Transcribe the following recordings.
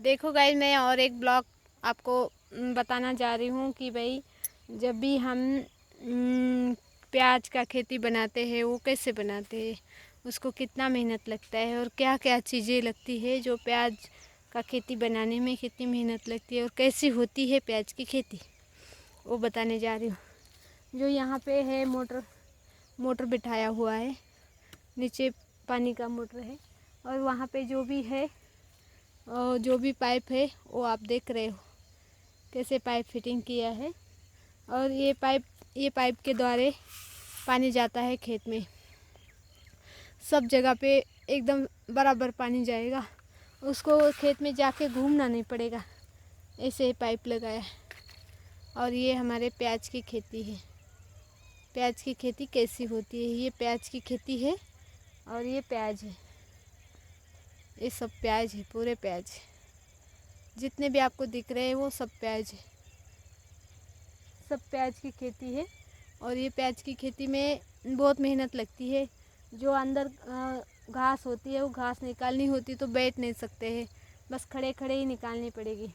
देखो गाइस, मैं और एक ब्लॉग आपको बताना जा रही हूँ कि भाई जब भी हम प्याज का खेती बनाते हैं वो कैसे बनाते हैं, उसको कितना मेहनत लगता है और क्या क्या चीज़ें लगती है। जो प्याज का खेती बनाने में कितनी मेहनत लगती है और कैसी होती है प्याज की खेती, वो बताने जा रही हूँ। जो यहाँ पे है मोटर बिठाया हुआ है, नीचे पानी का मोटर है, और वहाँ पे जो भी है और जो भी पाइप है वो आप देख रहे हो कैसे पाइप फिटिंग किया है। और ये पाइप के द्वारा पानी जाता है खेत में, सब जगह पे एकदम बराबर पानी जाएगा, उसको खेत में जाके घूमना नहीं पड़ेगा। ऐसे ही पाइप लगाया है। और ये हमारे प्याज की खेती है। प्याज की खेती कैसी होती है, ये प्याज की खेती है और ये प्याज है, ये सब प्याज है, पूरे प्याज है। जितने भी आपको दिख रहे हैं वो सब प्याज है, सब प्याज की खेती है। और ये प्याज की खेती में बहुत मेहनत लगती है। जो अंदर घास होती है वो घास निकालनी होती तो बैठ नहीं सकते हैं, बस खड़े खड़े ही निकालनी पड़ेगी।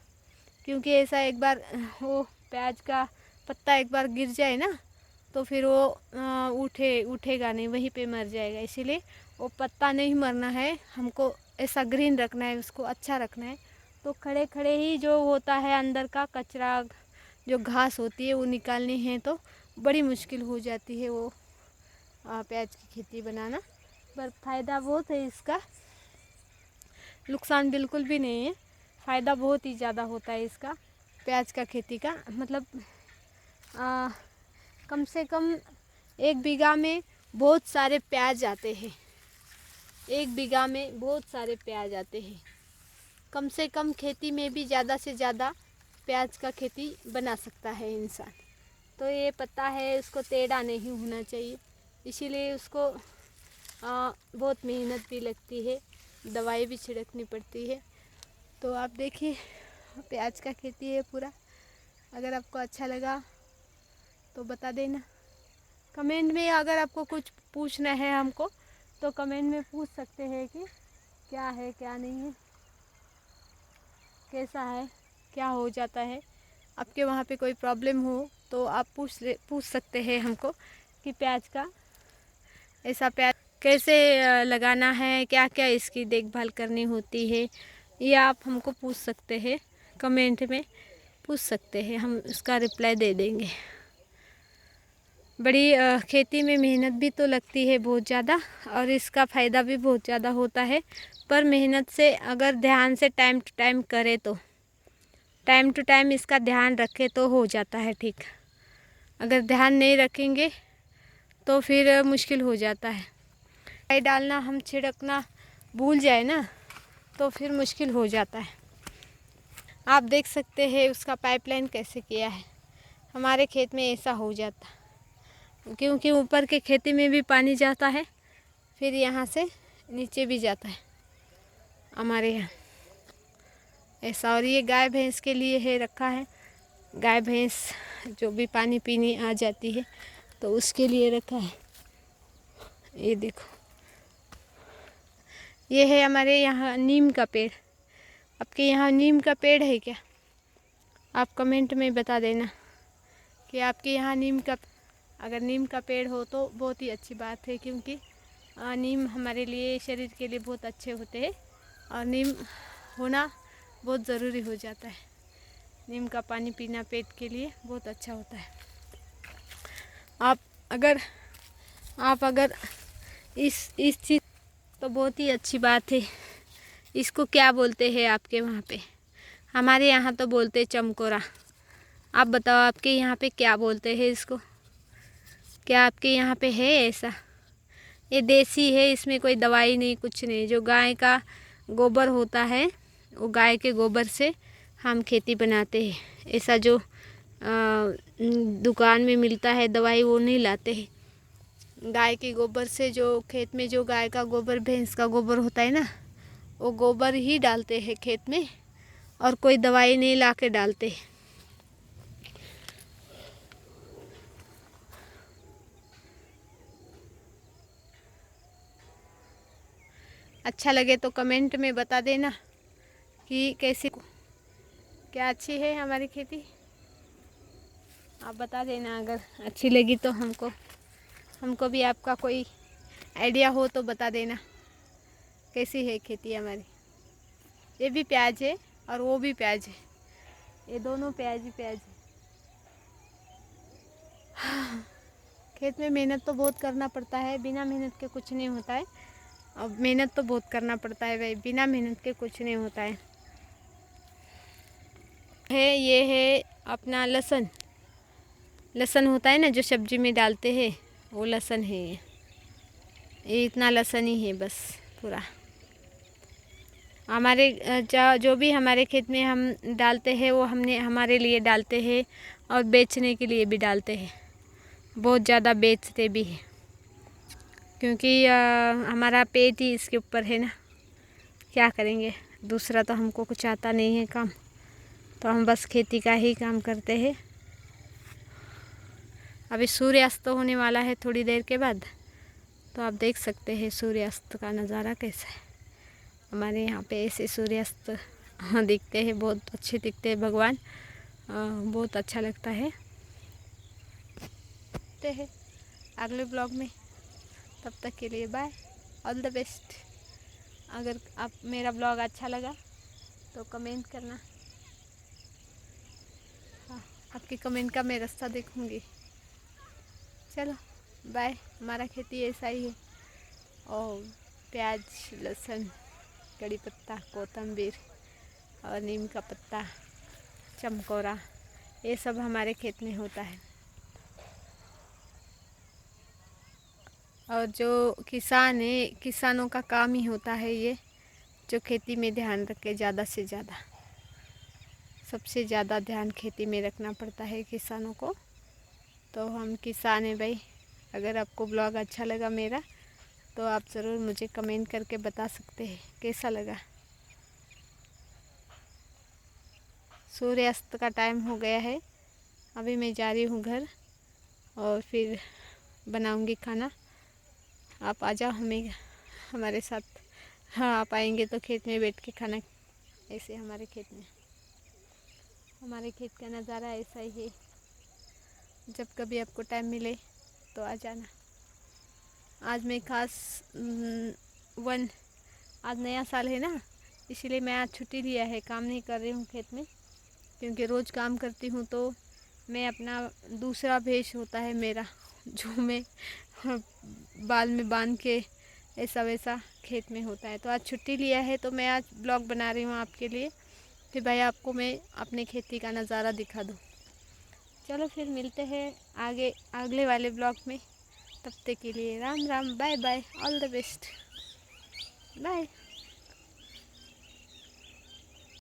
क्योंकि ऐसा एक बार वो प्याज का पत्ता एक बार गिर जाए ना तो फिर वो उठेगा नहीं, वहीं पे मर जाएगा। इसीलिए वो पत्ता नहीं मरना है, हमको ऐसा ग्रीन रखना है, उसको अच्छा रखना है। तो खड़े खड़े ही जो होता है अंदर का कचरा, जो घास होती है वो निकालनी है तो बड़ी मुश्किल हो जाती है वो प्याज की खेती बनाना। पर फ़ायदा बहुत है इसका, नुकसान बिल्कुल भी नहीं है। फ़ायदा बहुत ही ज़्यादा होता है इसका, प्याज का खेती का। मतलब कम से कम 1 बीघा में बहुत सारे प्याज आते हैं, 1 बीघा में बहुत सारे प्याज आते हैं। कम से कम खेती में भी ज़्यादा से ज़्यादा प्याज का खेती बना सकता है इंसान। तो ये पता है उसको टेढ़ा नहीं होना चाहिए, इसीलिए उसको बहुत मेहनत भी लगती है, दवाई भी छिड़कनी पड़ती है। तो आप देखिए प्याज का खेती है पूरा। अगर आपको अच्छा लगा तो बता देना कमेंट में। अगर आपको कुछ पूछना है हमको तो कमेंट में पूछ सकते हैं कि क्या है क्या नहीं है, कैसा है, क्या हो जाता है। आपके वहाँ पे कोई प्रॉब्लम हो तो आप पूछ सकते हैं हमको कि प्याज का ऐसा प्याज कैसे लगाना है, क्या क्या इसकी देखभाल करनी होती है, ये आप हमको पूछ सकते हैं। कमेंट में पूछ सकते हैं, हम उसका रिप्लाई दे देंगे। बड़ी खेती में मेहनत भी तो लगती है बहुत ज़्यादा, और इसका फ़ायदा भी बहुत ज़्यादा होता है। पर मेहनत से अगर ध्यान से टाइम टू टाइम करे तो, टाइम टू टाइम इसका ध्यान रखे तो हो जाता है ठीक। अगर ध्यान नहीं रखेंगे तो फिर मुश्किल हो जाता है। दवाई डालना हम छिड़कना भूल जाए ना तो फिर मुश्किल हो जाता है। आप देख सकते हैं उसका पाइपलाइन कैसे किया है। हमारे खेत में ऐसा हो जाता क्योंकि ऊपर के खेती में भी पानी जाता है, फिर यहाँ से नीचे भी जाता है हमारे यहाँ ऐसा। और ये गाय भैंस के लिए है रखा है, गाय भैंस जो भी पानी पीने आ जाती है तो उसके लिए रखा है। ये देखो, ये है हमारे यहाँ नीम का पेड़। आपके यहाँ नीम का पेड़ है क्या? आप कमेंट में बता देना कि आपके यहाँ नीम का, अगर नीम का पेड़ हो तो बहुत ही अच्छी बात है। क्योंकि नीम हमारे लिए, शरीर के लिए बहुत अच्छे होते हैं और नीम होना बहुत ज़रूरी हो जाता है। नीम का पानी पीना पेट के लिए बहुत अच्छा होता है। आप अगर इस चीज़ तो बहुत ही अच्छी बात है। इसको क्या बोलते हैं आपके वहाँ पे? हमारे यहाँ तो बोलते हैं चमकोरा। आप बताओ आपके यहाँ पे क्या बोलते हैं इसको? क्या आपके यहाँ पे है ऐसा? ये देसी है, इसमें कोई दवाई नहीं, कुछ नहीं। जो गाय का गोबर होता है वो गाय के गोबर से हम खेती बनाते हैं। ऐसा जो दुकान में मिलता है दवाई वो नहीं लाते हैं। गाय के गोबर से, जो खेत में जो गाय का गोबर, भैंस का गोबर होता है ना, वो गोबर ही डालते हैं खेत में, और कोई दवाई नहीं ला के डालते। अच्छा लगे तो कमेंट में बता देना कि कैसी क्या अच्छी है हमारी खेती। आप बता देना अगर अच्छी लगी तो हमको भी आपका कोई आइडिया हो तो बता देना कैसी है खेती हमारी। ये भी प्याज है और वो भी प्याज है, ये दोनों प्याज ही प्याज है। खेत में मेहनत तो बहुत करना पड़ता है, बिना मेहनत के कुछ नहीं होता है। अब मेहनत तो बहुत करना पड़ता है भाई, बिना मेहनत के कुछ नहीं होता है। ये है अपना लहसुन। लहसुन होता है ना जो सब्जी में डालते हैं, वो लहसुन है ये इतना लहसुन ही है बस पूरा। हमारे जो भी हमारे खेत में हम डालते हैं वो हमने हमारे लिए डालते हैं और बेचने के लिए भी डालते हैं। बहुत ज़्यादा बेचते भी हैं क्योंकि हमारा पेट ही इसके ऊपर है ना। क्या करेंगे, दूसरा तो हमको कुछ आता नहीं है काम, तो हम बस खेती का ही काम करते हैं। अभी सूर्यास्त होने वाला है थोड़ी देर के बाद, तो आप देख सकते हैं सूर्यास्त का नज़ारा कैसा है। हमारे यहाँ पे ऐसे सूर्यास्त दिखते हैं, बहुत अच्छे दिखते हैं भगवान, बहुत अच्छा लगता है। ते हैं अगले ब्लॉग में, तब तक के लिए बाय, ऑल द बेस्ट। अगर आप मेरा ब्लॉग अच्छा लगा तो कमेंट करना। हाँ, आपके कमेंट का मैं रास्ता देखूँगी। चलो बाय। हमारा खेती ऐसा ही है, और प्याज, लहसुन, कड़ी पत्ता, कोतंबीर और नीम का पत्ता, चमकोरा, ये सब हमारे खेत में होता है। और जो किसान है, किसानों का काम ही होता है ये, जो खेती में ध्यान रखे ज़्यादा से ज़्यादा। सबसे ज़्यादा ध्यान खेती में रखना पड़ता है किसानों को। तो हम किसान हैं भाई। अगर आपको ब्लॉग अच्छा लगा मेरा, तो आप ज़रूर मुझे कमेंट करके बता सकते हैं कैसा लगा। सूर्यास्त का टाइम हो गया है, अभी मैं जा रही हूँ घर और फिर बनाऊँगी खाना। आप आ जाओ हमारे साथ। हाँ, आप आएंगे तो खेत में बैठ के खाना। ऐसे हमारे खेत का नज़ारा ऐसा ही है। जब कभी आपको टाइम मिले तो आ जाना। आज मैं आज नया साल है ना, इसीलिए मैं आज छुट्टी लिया है, काम नहीं कर रही हूँ खेत में। क्योंकि रोज़ काम करती हूँ तो मैं अपना दूसरा भेष होता है मेरा, जो मैं बाल में बांध के ऐसा वैसा खेत में होता है। तो आज छुट्टी लिया है, तो मैं आज ब्लॉग बना रही हूँ आपके लिए कि भाई आपको मैं अपने खेती का नज़ारा दिखा दूँ। चलो फिर मिलते हैं अगले वाले ब्लॉग में। तब तक के लिए Ram Ram, bye bye, all the best, bye.